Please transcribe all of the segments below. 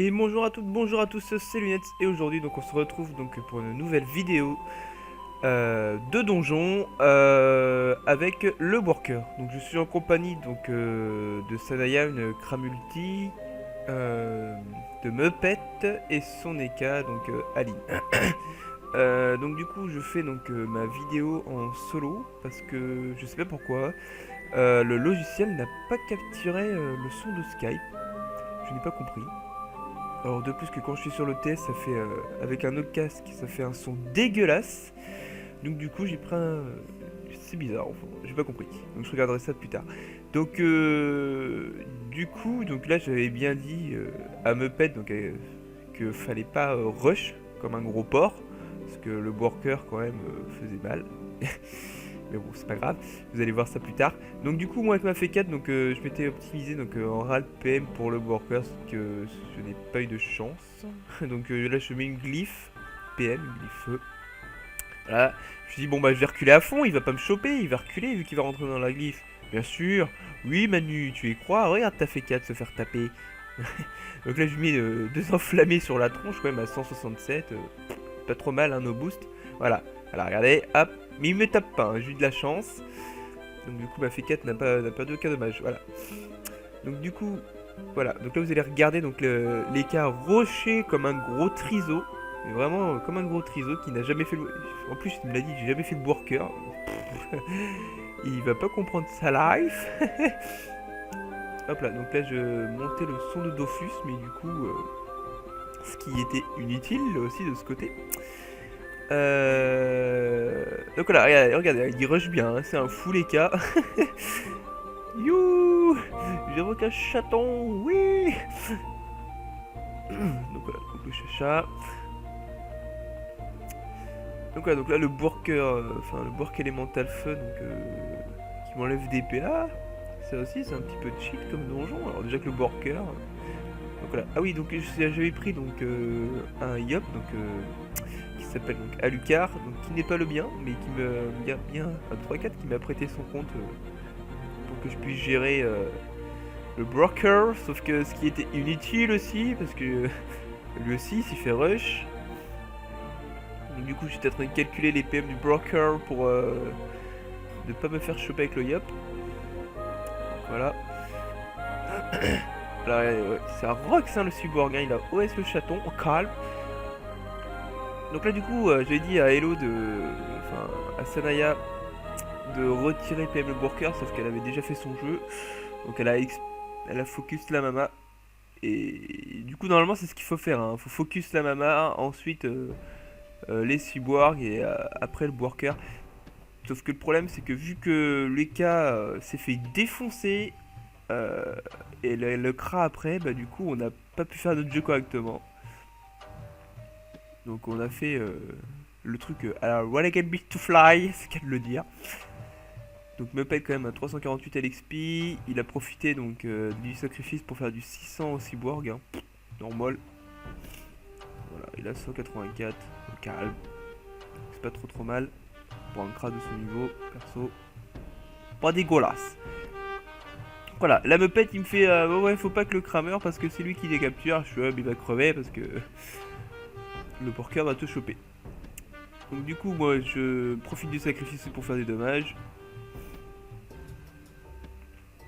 Et bonjour à toutes, bonjour à tous, c'est Lunettes et aujourd'hui donc on se retrouve donc pour une nouvelle vidéo de donjon avec le worker. Donc je suis en compagnie donc de Sanaya, une Kramulti, de Muppet et son Eka donc Aline. Donc du coup je fais donc ma vidéo en solo parce que je sais pas pourquoi le logiciel n'a pas capturé le son de Skype. Je n'ai pas compris. Alors de plus que quand je suis sur le TS, ça fait avec un autre casque, ça fait un son dégueulasse. Donc du coup j'ai pris un... C'est bizarre, enfin, j'ai pas compris. Donc je regarderai ça plus tard. Donc du coup, donc là j'avais bien dit à Muppet donc que fallait pas rush comme un gros porc parce que le worker quand même faisait mal. Mais bon, c'est pas grave, vous allez voir ça plus tard. Donc du coup, moi avec ma F4, donc je m'étais optimisé donc en RAL PM pour le worker, parce que je n'ai pas eu de chance. Donc là, je mets une glyphe PM, une glyphe feu. Voilà, je me suis dit bon bah je vais reculer à fond, il va pas me choper, il va reculer vu qu'il va rentrer dans la glyphe. Bien sûr, oui Manu, tu y crois, regarde ta F4 se faire taper. Donc là je mets deux enflammés sur la tronche quand même à 167, pas trop mal hein, nos boosts. Voilà, alors regardez, hop, mais il me tape pas, hein, j'ai eu de la chance. Donc du coup ma F4 n'a pas perdu aucun dommage, voilà. Donc du coup, voilà, donc là vous allez regarder donc l'écart rocher comme un gros triseau. Mais vraiment comme un gros triseau qui n'a jamais fait le... En plus il me l'a dit, j'ai jamais fait le worker. Il va pas comprendre sa life. Hop là, donc là je montais le son de Dofus, mais du coup, ce qui était inutile aussi de ce côté. Donc voilà, regardez, il rush bien, hein, c'est un full EK. You, j'évoque un chaton, oui. Donc voilà, donc le chacha. Donc voilà, donc là le worker, enfin le work élémental feu, donc qui m'enlève des PA. Ça aussi c'est un petit peu cheat comme donjon. Alors déjà que le worker. Donc voilà. Ah oui, donc j'avais pris donc un Yop, donc qui s'appelle donc Alucard, donc qui n'est pas le mien, mais qui me bien un 3-4 qui m'a prêté son compte pour que je puisse gérer le broker, sauf que ce qui était inutile aussi, parce que lui aussi s'il fait rush. Donc du coup j'étais en train de calculer les PM du broker pour ne pas me faire choper avec le Yop. Voilà. Alors ouais, ça rox hein, le cyborg, hein, il a OS le chaton, on calme. Donc là du coup j'ai dit à Hello enfin à Sanaya de retirer PM le worker, sauf qu'elle avait déjà fait son jeu. Donc elle a focus la mama. Et du coup normalement c'est ce qu'il faut faire, hein. Faut focus la mama, ensuite les cyborgs et après le worker. Sauf que le problème c'est que vu que Leka s'est fait défoncer et le cra après, bah du coup on n'a pas pu faire notre jeu correctement. Donc on a fait le truc à What I Can Be to Fly, c'est qu'à de le dire. Donc me paye quand même un 348 LXP. Il a profité donc du sacrifice pour faire du 600 au cyborg. Hein. Normal. Voilà, il a 184. Calme. C'est pas trop mal. Pour un cra de son niveau, perso. Pas dégueulasse. Voilà, la meupette il me fait ouais faut pas que le crameur parce que c'est lui qui les capture. Je suis il va crever parce que le porker va te choper. Donc du coup moi je profite du sacrifice pour faire des dommages.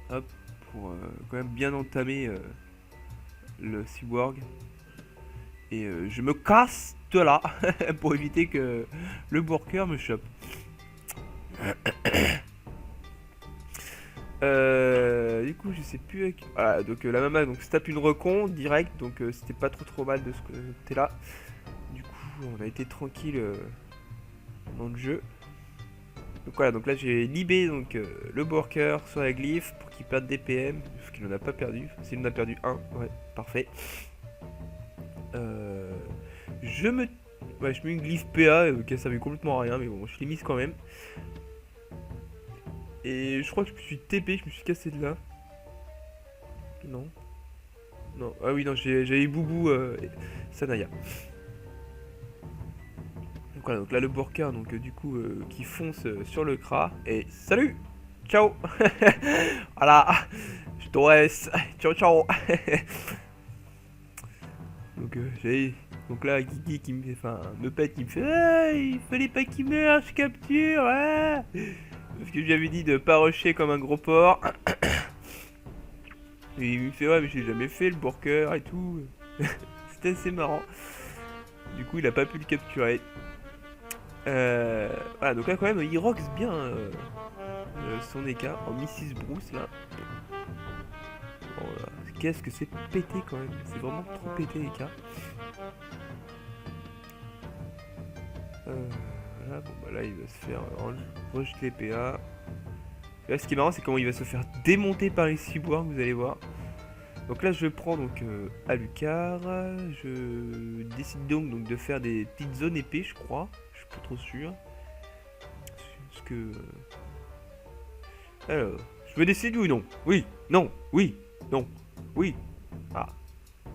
Hop, pour quand même bien entamer le cyborg. Et je me casse de là pour éviter que le worker me chope. Du coup je sais plus avec... Voilà, donc la mama donc se tape une recon direct, donc c'était pas trop mal de ce côté là. Du coup on a été tranquille dans le jeu. Donc voilà, donc là j'ai libé donc le worker sur la glyphe pour qu'il perde des PM, parce qu'il n'en a pas perdu. S'il en a perdu un, ouais, parfait. Je me... Ouais, je mets une glyphe PA qui a servi complètement à rien, mais bon, je l'ai mise quand même. Et je crois que je me suis TP, je me suis cassé de là. Non. Non, ah oui, non, j'avais Boubou Sanaya. Donc voilà, donc là le worker, donc du coup, qui fonce sur le cra. Et salut. Ciao. Voilà, je te laisse. Ciao, ciao. Donc là, Guigui qui me fait, enfin, me pète, il me fait, ah, il fallait pas qu'il meure, je capture, ah. Parce que j'avais dit de pas rusher comme un gros porc. Et il me fait, ouais, mais j'ai jamais fait le burker et tout. C'était assez marrant. Du coup, il a pas pu le capturer. Voilà, donc là, quand même, il rox bien son écart en Mrs. Bruce là. Oh là, qu'est-ce que c'est pété quand même. C'est vraiment trop pété l'écart. Voilà, bon bah là il va se faire rejeter PA. Là ce qui est marrant c'est comment il va se faire démonter par les cyborgs, vous allez voir. Donc là je prends donc Alucard. Je décide donc de faire des petites zones épées je crois. Je suis pas trop sûr. Parce que... Alors, je me décide ou non? Oui, non, oui, non, oui. Ah.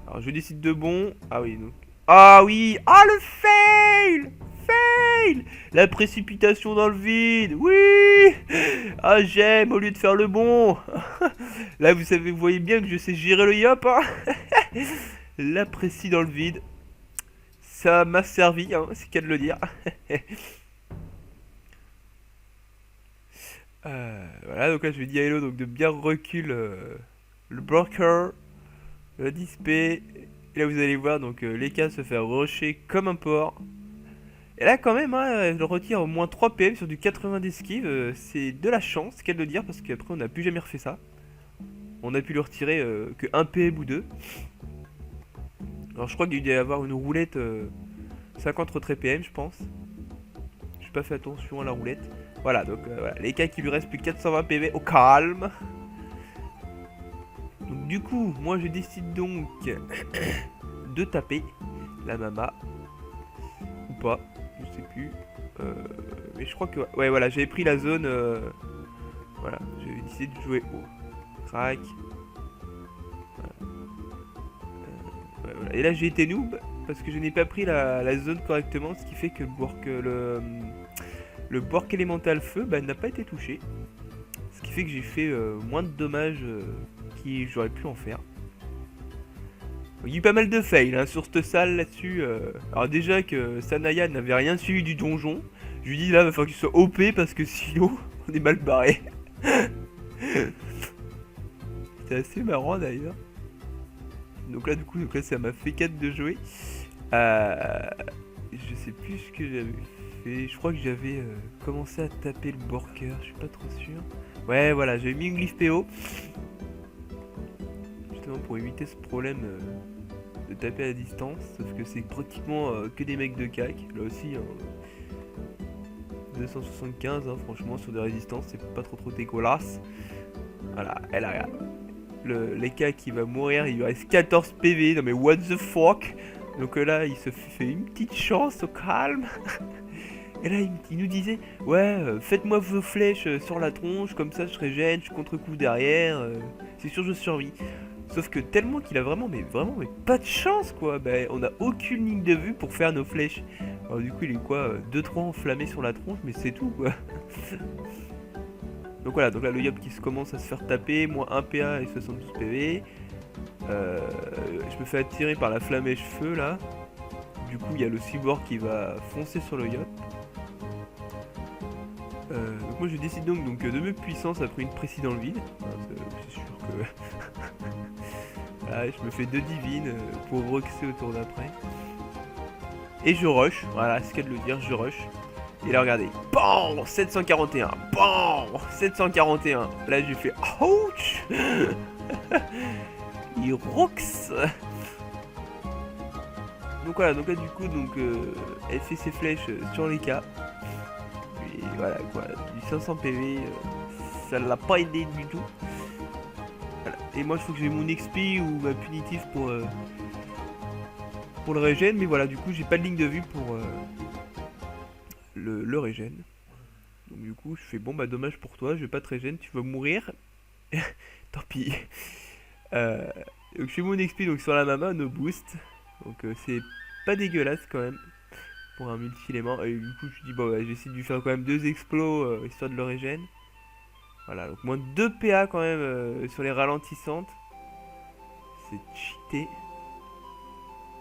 Alors je décide de bon. Ah oui, donc... Ah oui! Ah le fail! Fail! La précipitation dans le vide! Oui! Ah j'aime au lieu de faire le bon! Là vous savez, vous voyez bien que je sais gérer le yop, hein. La précis dans le vide. Ça m'a servi, hein, c'est qu'à de le dire. Voilà, donc là je vais dire à Hello donc de bien recul le broker, le display. Et là vous allez voir donc les cas se faire rusher comme un porc. Et là quand même, hein, je retire au moins 3 PM sur du 80 d'esquive, c'est de la chance, qu'elle de dire, parce qu'après on n'a plus jamais refait ça. On a pu le retirer que 1 PM ou 2. Alors je crois qu'il doit y avoir une roulette 50 retraits PM je pense. J'ai pas fait attention à la roulette. Voilà, donc voilà, les cas qui lui restent plus que 420 PV au calme. Donc du coup, moi je décide donc de taper la mama. Ou pas, je sais plus. Mais je crois que... Ouais, voilà, j'avais pris la zone... Voilà, j'avais décidé de jouer au crack. Voilà. Ouais, voilà. Et là j'ai été noob, parce que je n'ai pas pris la zone correctement, ce qui fait que le Bork élémental feu n'a pas été touché. Ce qui fait que j'ai fait moins de dommages que j'aurais pu en faire. Il y a eu pas mal de fails hein, sur cette salle là-dessus. Alors déjà que Sanaya n'avait rien suivi du donjon. Je lui dis là, il va falloir qu'il soit OP parce que sinon on est mal barré. C'était assez marrant d'ailleurs. Donc là du coup ça m'a fait 4 de jouer. Je sais plus ce que j'avais fait. Je crois que j'avais commencé à taper le Borker, je suis pas trop sûr. Ouais voilà, j'avais mis une glyphe PO. Justement pour éviter ce problème de taper à distance. Sauf que c'est pratiquement que des mecs de CAC. Là aussi, 275, hein, franchement sur des résistances, c'est pas trop dégueulasse. Voilà, elle a les CAC qui va mourir, il lui reste 14 PV. Non mais what the fuck. Donc là, il se fait une petite chance au calme. Et là, il nous disait, ouais, faites-moi vos flèches sur la tronche, comme ça je régène, je contre-coup derrière, c'est sûr je survis. Sauf que tellement qu'il a vraiment, mais pas de chance quoi. Ben, on a aucune ligne de vue pour faire nos flèches. Alors du coup, il est quoi, 2-3 enflammés sur la tronche, mais c'est tout quoi. Donc voilà, donc là le Yop qui commence à se faire taper, moins 1 PA et 72 PV. Je me fais attirer par la flamèche feu là. Du coup, il y a le cyborg qui va foncer sur le Yop. Donc moi je décide donc de me puissance après une précise dans le vide. C'est sûr que... Voilà, je me fais 2 divines pour roxer au tour d'après. Et je rush, voilà, c'est ce qu'il y a de le dire, je rush. Et là regardez, BAM 741, BAM 741. Là j'ai fait ouch. Il rox. Donc voilà, donc là du coup elle fait ses flèches sur les cas. Et voilà quoi, du 500 PV, ça l'a pas aidé du tout. Voilà. Et moi il faut que j'ai mon XP ou ma punitive pour le régène, mais voilà, du coup j'ai pas de ligne de vue pour le régène. Donc du coup je fais bon bah dommage pour toi, je vais pas te régène, tu vas mourir. Tant pis. Donc je fais mon XP donc sur la mama, no boost. Donc c'est pas dégueulasse quand même pour un multi-élément. Et du coup je dis bon bah, j'essaie de lui faire quand même 2 explos histoire de le régène. Voilà, donc moins 2 PA quand même sur les ralentissantes. C'est cheaté.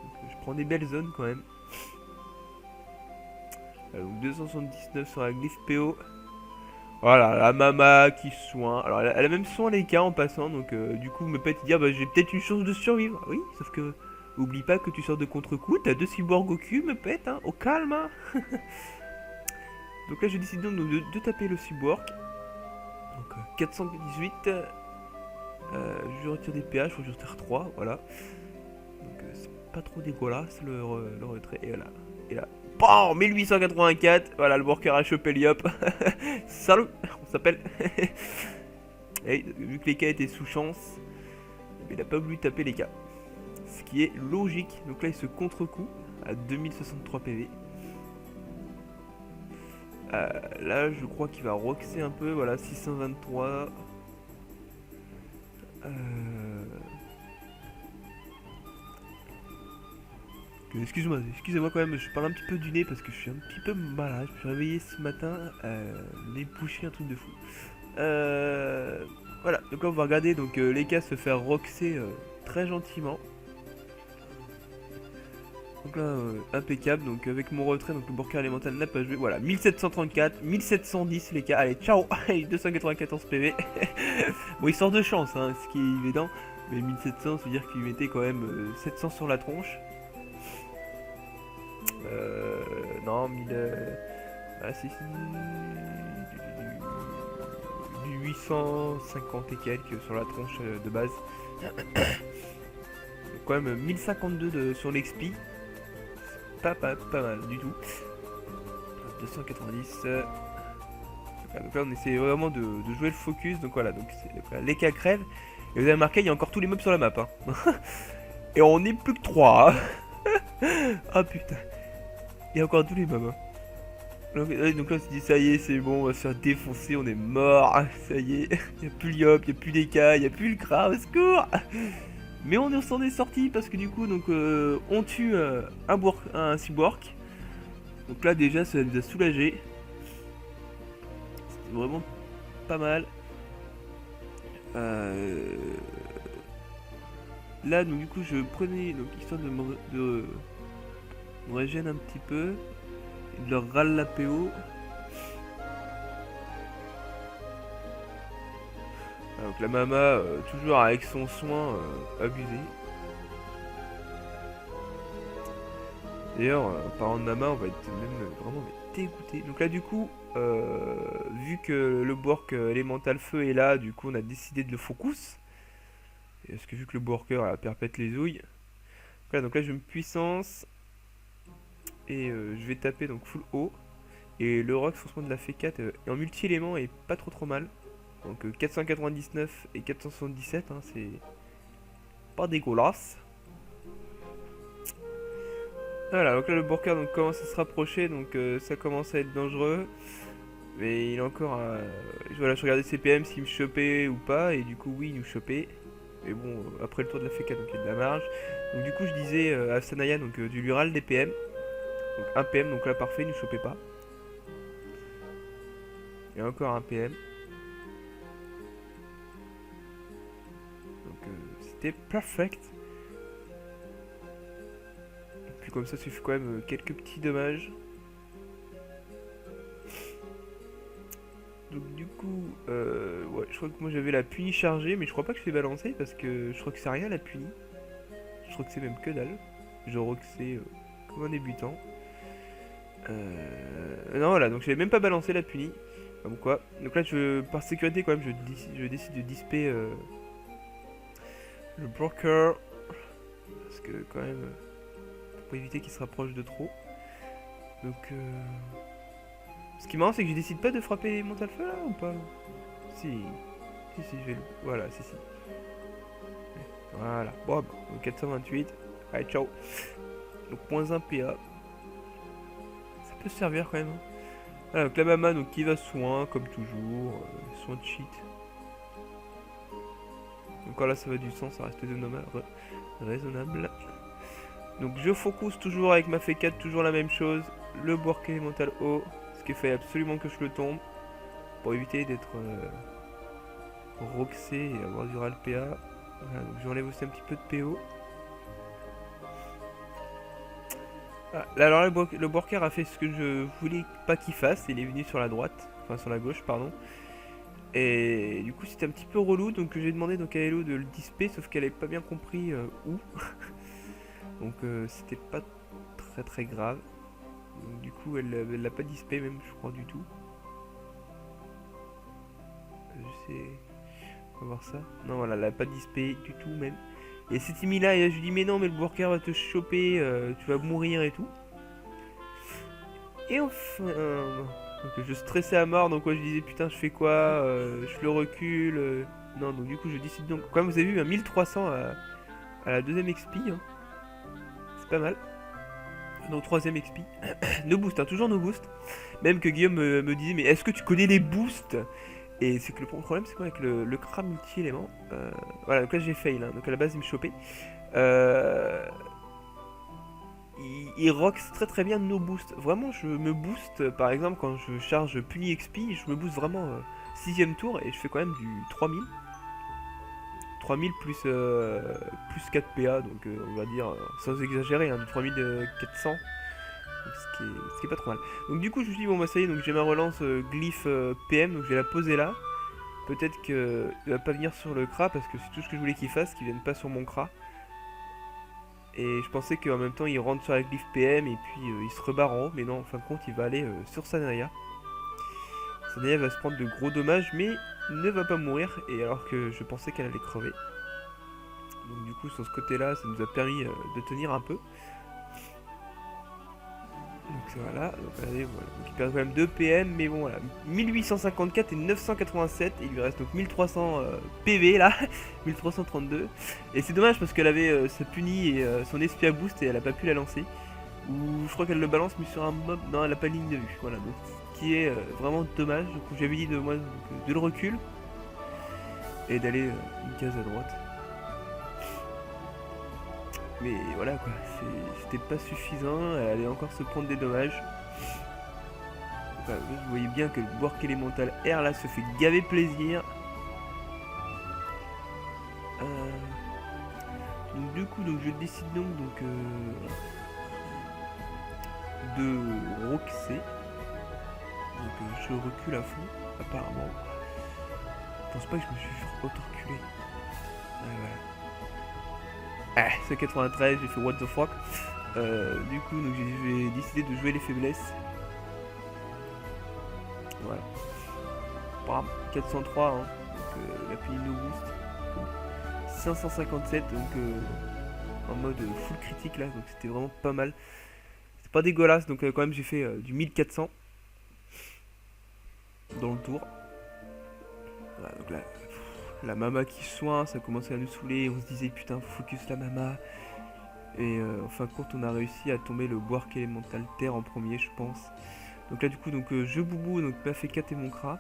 Donc, je prend des belles zones quand même. Donc 279 sur la glyphe PO. Voilà, la Mama qui soin. Alors elle a même soin les cas en passant, donc du coup me pète dire bah j'ai peut-être une chance de survivre. Oui, sauf que oublie pas que tu sors de contre-coup, t'as 2 cyborgs au cul, me pète, hein, au calme. Hein. Donc là je décide donc de taper le cyborg. Donc 418. Je retire des PH, faut que je retire 3, voilà. Donc c'est pas trop dégueulasse le retrait. Et voilà. Et là, BAM 1884. Voilà, le worker a chopé l'IOP. Salut, on s'appelle. Et vu que les cas étaient sous chance, il a pas voulu taper les cas. Ce qui est logique. Donc là, il se contre-coup à 2063 PV. Là, je crois qu'il va roxer un peu. Voilà, 623. Excusez-moi quand même, je parle un petit peu du nez parce que je suis un petit peu malade. Je me suis réveillé ce matin, nez bouché, un truc de fou. Voilà, donc là on va regarder donc, les cas se faire roxer très gentiment. Donc là, impeccable, donc avec mon retrait, donc le Borka élémental n'a pas joué. Voilà, 1734, 1710 les cas, allez ciao. 294 PV. Bon il sort de chance, hein, ce qui est évident. Mais 1700, ça veut dire qu'il mettait quand même 700 sur la tronche. Non, 1000... Ah si, du 850 et quelques sur la tronche de base. Donc quand même 1052 sur l'XP. Pas mal du tout. 290. Donc là on essaie vraiment de jouer le focus. Donc voilà, donc les cas crèvent. Et vous avez remarqué, il y a encore tous les mobs sur la map. Hein. Et on n'est plus que 3. Ah putain. Il y a encore tous les mobs. Hein. Donc là on se dit ça y est, c'est bon, on va se faire défoncer, on est mort. Ça y est, il n'y a plus l'IOP, il n'y a plus les cas, il n'y a plus le cra, au secours. Mais on s'en est sorti parce que du coup donc on tue un cyborg. Donc là déjà ça nous a soulagé. C'était vraiment pas mal. Là donc du coup je prenais donc histoire de me régénérer un petit peu et de leur râle la PO. Donc la Mama toujours avec son soin abusé. D'ailleurs, en parlant de Mama, on va être même vraiment dégoûté. Donc là, du coup, vu que le Bork élémental feu est là, du coup, on a décidé de le focus. Parce que vu que le Borker a perpète les ouilles. Voilà, donc là, je me puissance. Et je vais taper donc full haut. Et le rock, forcément, de la F4 et en multi-élément est pas trop mal. Donc 499 et 477, hein, c'est pas dégueulasse. Voilà, donc là le Borka donc, commence à se rapprocher, donc ça commence à être dangereux. Mais il est encore à... Voilà, je regardais ses PM s'il me chopait ou pas, et du coup oui, il nous chopait. Mais bon, après le tour de la FK, donc il y a de la marge. Donc du coup je disais à Sanaya, donc du Lural des PM. Donc un PM, donc là parfait, il nous chopait pas. Et encore un PM. Donc c'était perfect. Comme ça fait quand même quelques petits dommages. Donc du coup, ouais, je crois que moi j'avais la punie chargée, mais je crois pas que je l'ai balancée parce que je crois que c'est rien la punie. Je crois que c'est même que dalle. Je crois que c'est comme un débutant. Non voilà, donc je l'ai même pas balancé la punie. Comme quoi. Donc là, par sécurité quand même, je décide de disper le broker. Parce que quand même... pour éviter qu'il se rapproche de trop. Donc ce qui est marrant c'est que je décide pas de frapper les montales feu là ou pas. Si je vais le... Voilà, si. Voilà, bon, donc 428. Allez ciao. Donc moins 1 PA. Ça peut servir quand même. Hein. Voilà, donc la Mama donc, qui va soin comme toujours. Soin de cheat. Donc là ça va du sang, ça reste raisonnable. Donc je focus toujours avec ma F4, toujours la même chose. Le Bork élémental haut. Ce qui fait absolument que je le tombe. Pour éviter d'être roxé et avoir du RAL PA. Voilà, donc j'enlève aussi un petit peu de PO. Ah, là, alors le worker a fait ce que je voulais pas qu'il fasse, il est venu sur la droite, enfin sur la gauche pardon. Et du coup c'était un petit peu relou, donc j'ai demandé donc à Hello de le disper, sauf qu'elle avait pas bien compris où. Donc c'était pas très grave. Donc, du coup elle l'a pas dispé même je crois du tout. Je sais... On va voir ça. Non voilà, elle l'a pas dispé du tout même. Et elle s'était mis là et là, je lui dis mais non mais le worker va te choper, tu vas mourir et tout. Et enfin... donc je stressais à mort, donc ouais, je disais putain je fais quoi, je le recule. Non donc du coup je décide donc... Comme vous avez vu un 1300 à la deuxième XP, hein. C'est pas mal. Non, troisième XP. No boost, hein, toujours no boost. Même que Guillaume me disait mais est-ce que tu connais les boosts? Et c'est que le problème c'est quoi avec le cram multi-élément, voilà donc là j'ai fail, hein, donc à la base il me chopait. Euh, il rocks très bien no boost. Vraiment, je me booste, par exemple, quand je charge Puni XP, je me booste vraiment 6ème tour et je fais quand même du 3000. 3000 plus 4 PA, donc on va dire, sans exagérer, hein, du 3400. Donc, ce qui est pas trop mal. Donc du coup, je me suis dit, bon bah ça y est, donc j'ai ma relance glyph PM, donc je vais la poser là. Peut-être qu'il va pas venir sur le Kra parce que c'est tout ce que je voulais qu'il fasse, qu'il vienne pas sur mon Kra. Et je pensais qu'en même temps il rentre sur la glyph PM et puis il se rebarre en haut, mais non, en fin de compte il va aller sur Sanaya. Sanaya va se prendre de gros dommages, mais ne va pas mourir, et alors que je pensais qu'elle allait crever. Donc du coup sur ce côté là, ça nous a permis de tenir un peu. Donc voilà, donc, allez, voilà. Donc il perd quand même 2 PM, mais bon voilà, 1854 et 987, et il lui reste donc 1300 PV là, 1332. Et c'est dommage parce qu'elle avait sa puni et son espia boost et elle a pas pu la lancer. Ou je crois qu'elle le balance mais sur un mob, non elle a pas de ligne de vue, voilà, donc ce qui est vraiment dommage. Donc j'avais dit de moi de le recul et d'aller une case à droite. Mais voilà quoi, c'était pas suffisant, elle allait encore se prendre des dommages. Enfin, vous voyez bien que le work élémental R là se fait gaver plaisir. Donc du coup donc je décide donc de roxer. Donc je recule à fond, apparemment. Je pense pas que je me suis auto-reculé. Voilà. Ah, c'est 93, j'ai fait what the fuck. Du coup, donc j'ai décidé de jouer les faiblesses. Voilà. Bam, 403, hein. Donc la puni no boost. 557, donc en mode full critique là, donc c'était vraiment pas mal. C'est pas dégueulasse, donc quand même j'ai fait du 1400 dans le tour. Voilà, donc là, la mama qui soigne, ça commençait à nous saouler, on se disait putain focus la mama. Et en fin de compte on a réussi à tomber le Boark élémental terre en premier je pense. Donc là du coup donc je boubou, donc m'a fait 4 et mon Kra.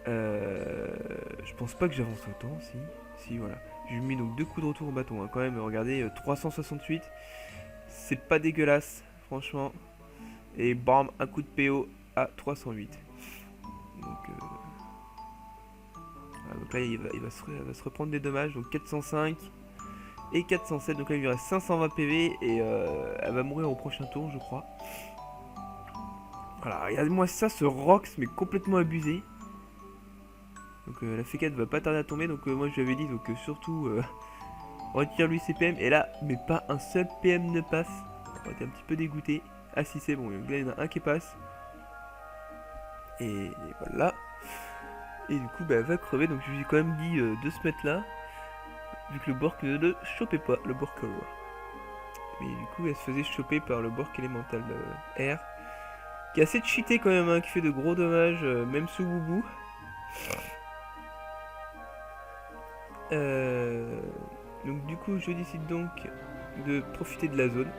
Je pense pas que j'avance autant, si voilà. J'ai mis donc 2 coups de retour au bâton, hein, quand même, regardez, 368. C'est pas dégueulasse, franchement. Et bam, un coup de PO à 308. Donc, voilà, donc là il va se reprendre des dommages, donc 405 et 407, donc là il lui reste 520 PV et elle va mourir au prochain tour je crois. Voilà, regardez-moi ça, ce Rox mais complètement abusé. Donc la F4 va pas tarder à tomber, donc moi je lui avais dit donc surtout retire lui ses PM, et là mais pas un seul PM ne passe. On était un petit peu dégoûté. Ah si c'est bon, là il y en a un qui passe. Et voilà. Et du coup bah elle va crever, donc je lui ai quand même dit de se mettre là. Vu que le Bork ne le chopait pas, le Bork. Mais du coup elle se faisait choper par le Bork élémental R. Qui est assez cheaté quand même, hein, qui fait de gros dommages, même sous boubou. Donc du coup je décide donc de profiter de la zone.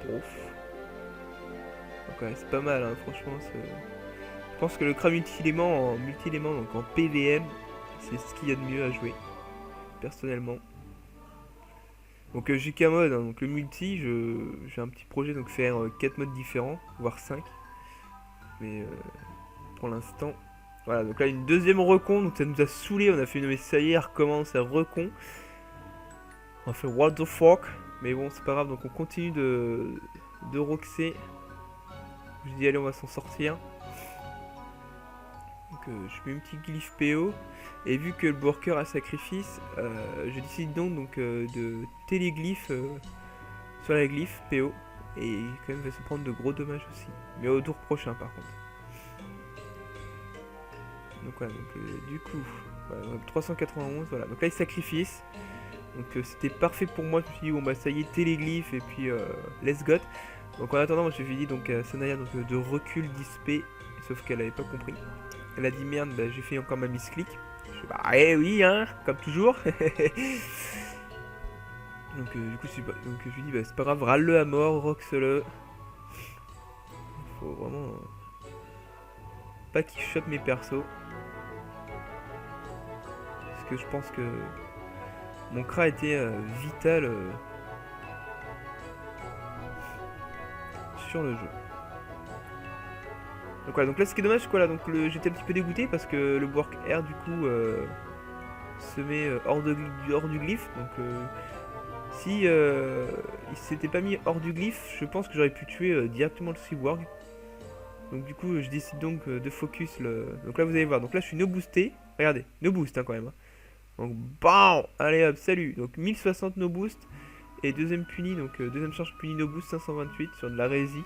Ouf. Donc ouais, c'est pas mal, hein, franchement. Je pense que le Kra multi-élément donc en PVM, c'est ce qu'il y a de mieux à jouer, personnellement. Donc j'ai qu'un mode, hein, donc le multi, j'ai un petit projet, donc faire 4 modes différents, voire 5. Mais pour l'instant, voilà, donc là une deuxième recon, donc ça nous a saoulé, on a fait une mais ça y est, elle recommence à recon. On a fait what the fuck. Mais bon, c'est pas grave, donc on continue de roxer. Je dis allez, on va s'en sortir. Donc je mets un petit glyphe PO. Et vu que le worker a sacrifice, je décide donc de téléglyphe sur la glyphe PO. Et quand même va se prendre de gros dommages aussi. Mais au tour prochain par contre. Donc voilà, donc du coup, voilà, 391, voilà. Donc là il sacrifice. Donc c'était parfait pour moi, je me suis dit bon bah ça y est, téléglyphe et puis let's go. Donc en attendant, moi je lui ai dit donc à Sanaya donc, de recul dispé, sauf qu'elle avait pas compris. Elle a dit merde, bah, j'ai fait encore ma misclick. Je fais bah eh oui hein, comme toujours. Donc du coup donc je lui dis bah c'est pas grave, râle-le à mort, rox-le. Faut vraiment pas qu'il chope mes persos. Parce que je pense que mon cra était vital sur le jeu. Donc voilà, donc là ce qui est dommage, quoi, là, donc j'étais un petit peu dégoûté parce que le work air du coup se met hors du glyphe. Donc si il s'était pas mis hors du glyphe, je pense que j'aurais pu tuer directement le cyborg. Donc du coup je décide donc de focus le. Donc là vous allez voir, donc là je suis no boosté. Regardez, no boost hein, quand même. Hein. Donc BAM! Allez hop, salut. Donc 1060 no boost. Et deuxième puni, donc deuxième charge puni no boost 528 sur de la rési.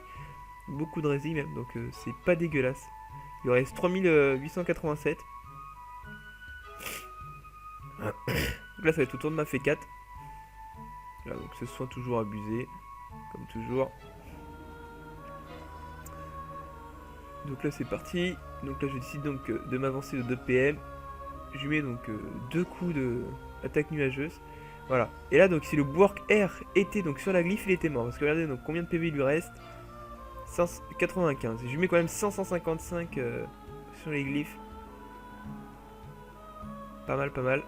Beaucoup de rési même, donc c'est pas dégueulasse. Il reste 3887. Donc là ça va être au tour de ma F4. Là donc ce soin toujours abusé. Comme toujours. Donc là c'est parti. Donc là je décide donc de m'avancer de 2 PM. Je lui mets donc 2 coups de attaque nuageuse. Voilà. Et là donc si le work air était donc sur la glyphe, il était mort. Parce que regardez donc combien de PV il lui reste. 95. Et je lui mets quand même 555 sur les glyphes. Pas mal, pas mal.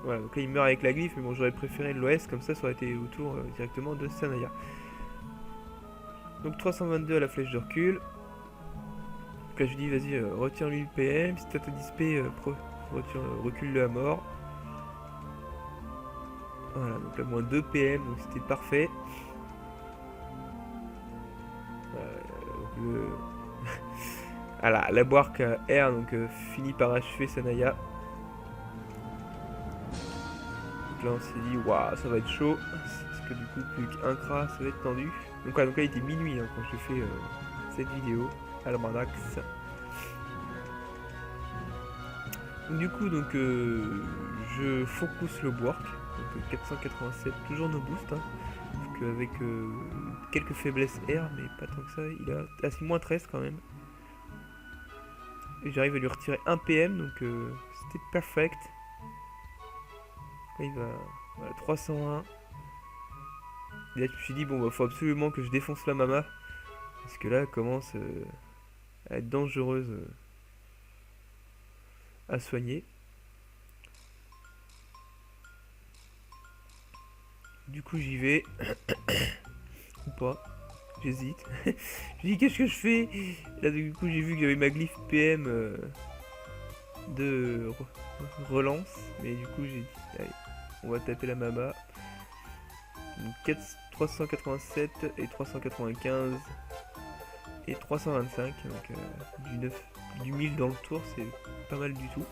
Voilà, donc là il meurt avec la glyphe, mais bon j'aurais préféré l'OS, comme ça aurait été autour directement de Sanaya. Donc 322 à la flèche de recul. Donc là je lui dis vas-y retire-lui le PM, si t'as ta dispé, recule-le à mort. Voilà, donc là moins 2 PM, donc c'était parfait. Voilà, la barque R donc finit par achever Sanaya. Donc là on s'est dit waouh ça va être chaud. Parce que du coup plus qu'un cra ça va être tendu. Donc, voilà, donc là il était minuit hein, quand j'ai fait cette vidéo à la Mandax. Donc du coup donc je focus le work. Donc 487 toujours no boost. Hein. Avec quelques faiblesses R, mais pas tant que ça. Il a assez moins 13 quand même. Et j'arrive à lui retirer 1 PM, donc c'était perfect. Là, il va voilà, 301. Et là, je me suis dit, bon, bah, faut absolument que je défonce la mama. Parce que là, elle commence à être dangereuse à soigner. Du coup, j'y vais. Ou pas. J'hésite. Je dis qu'est-ce que je fais. Là du coup j'ai vu qu'il y avait ma glyphe PM de relance. Mais du coup j'ai dit allez, on va taper la mama. Donc 387 et 395 et 325. Donc du 1000 dans le tour, c'est pas mal du tout.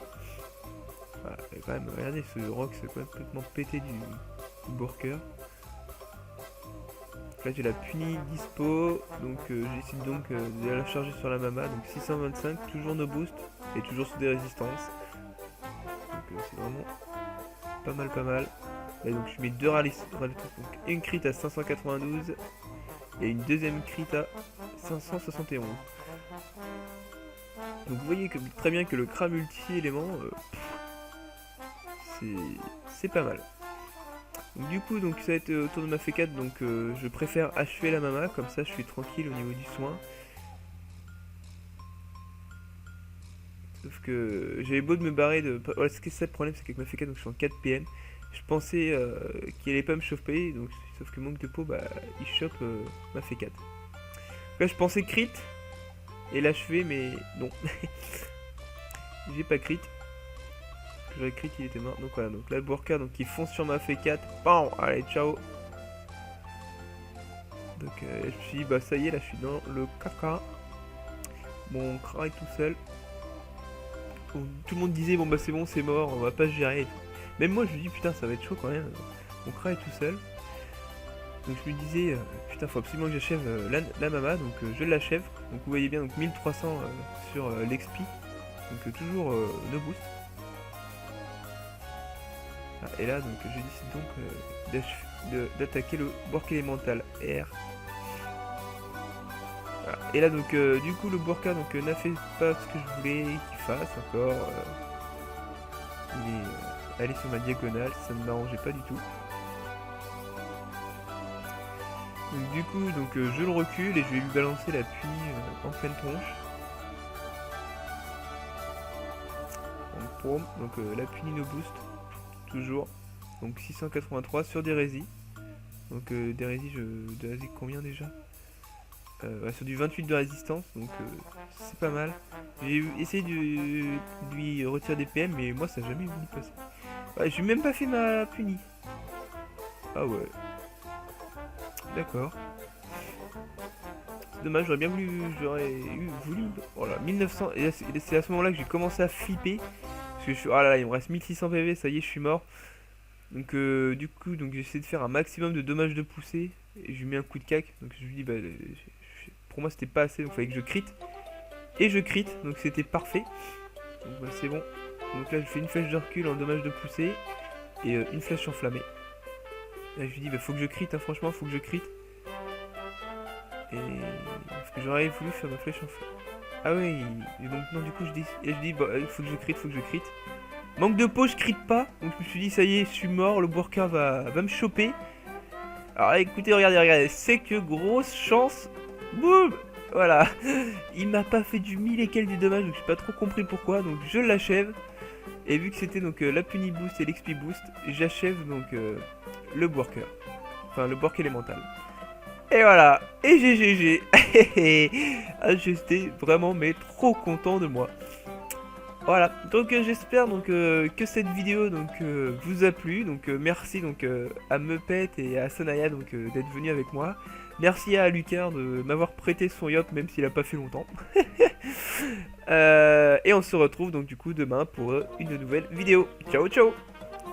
Voilà, et quand même, regardez ce rock c'est complètement pété du worker. Là j'ai la puni dispo, donc j'essaie donc de la charger sur la mama, donc 625, toujours no boost, et toujours sous des résistances. Donc c'est vraiment pas mal pas mal. Et donc je mets deux rallyes, donc une crit à 592 et une deuxième crit à 571. Donc vous voyez très bien que le cra multi-élément, c'est pas mal. Donc, du coup donc ça va être autour de ma F4, donc je préfère achever la mama, comme ça je suis tranquille au niveau du soin. Sauf que j'avais beau de me barrer de... Voilà, ce qui est ça le problème, c'est qu'avec ma F4 donc je suis en 4 PM. Je pensais qu'il allait pas me choper, donc sauf que manque de peau, bah il chope ma F4. Là je pensais crit et l'achever, mais non. J'ai pas crit. que j'aurais crit, il était mort. Donc voilà, donc là le worker donc il fonce sur ma F4. Bam, allez, ciao. Donc je me suis dit, bah ça y est, là je suis dans le caca. Mon Kra est tout seul. Bon, tout le monde disait, bon bah c'est bon, c'est mort, on va pas se gérer. Même moi je me dis, putain, ça va être chaud quand même. Mon Kra est tout seul. Donc je me disais, putain, faut absolument que j'achève la Mama, donc je l'achève. Donc vous voyez bien, donc 1300 sur l'XP. Donc toujours no boost. Ah, et là, donc je décide donc d'attaquer le work élémental R. Voilà. Et là, donc du coup, le Burka n'a fait pas ce que je voulais qu'il fasse encore. Il est allé sur ma diagonale, ça ne m'arrangeait pas du tout. Donc, du coup, donc, je le recule et je vais lui balancer la pluie en pleine tronche. Donc la pluie no boost, toujours. Donc 683 sur des résis. Donc des résis, combien déjà sur du 28 de résistance, donc c'est pas mal. J'ai essayé de lui retirer des PM, mais moi ça n'a jamais voulu passer. Ouais, j'ai même pas fait ma punie. Ah ouais. D'accord. C'est dommage, j'aurais voulu. Voilà, 1900. Et c'est à ce moment-là que j'ai commencé à flipper. Parce que je suis. Ah là là, il me reste 1600 PV, ça y est, je suis mort. Donc du coup, donc j'ai essayé de faire un maximum de dommages de poussée. Et je lui mets un coup de cac. Donc je lui dis, bah, pour moi c'était pas assez, donc il fallait que je crit. Et je crit, donc c'était parfait. Donc bah, c'est bon. Donc là je fais une flèche de recul en dommage de poussée. Et une flèche enflammée. Là je lui dis, bah faut que je crit, hein, franchement, faut que je crit. Et parce que j'aurais voulu faire ma flèche enflammée. Ah ouais, et donc non, du coup je dis, bah, faut que je crit. Manque de peau, je crit pas. Donc je me suis dit, ça y est, je suis mort, le worker va me choper. Alors écoutez, regardez, c'est que grosse chance. Boum. Voilà. Il m'a pas fait du 1000 et quelques du dommage, donc j'ai pas trop compris pourquoi. Donc je l'achève. Et vu que c'était donc la Puni Boost et l'XP Boost, j'achève donc le worker. Enfin, le work élémental. Et voilà. Et GGG. Ah, j'étais vraiment mais trop content de moi. Voilà, donc j'espère donc que cette vidéo donc vous a plu. Donc merci donc à Meupet et à Sanaya donc d'être venus avec moi. Merci à Lucas de m'avoir prêté son yacht même s'il a pas fait longtemps. Et on se retrouve donc du coup demain pour une nouvelle vidéo. Ciao ciao.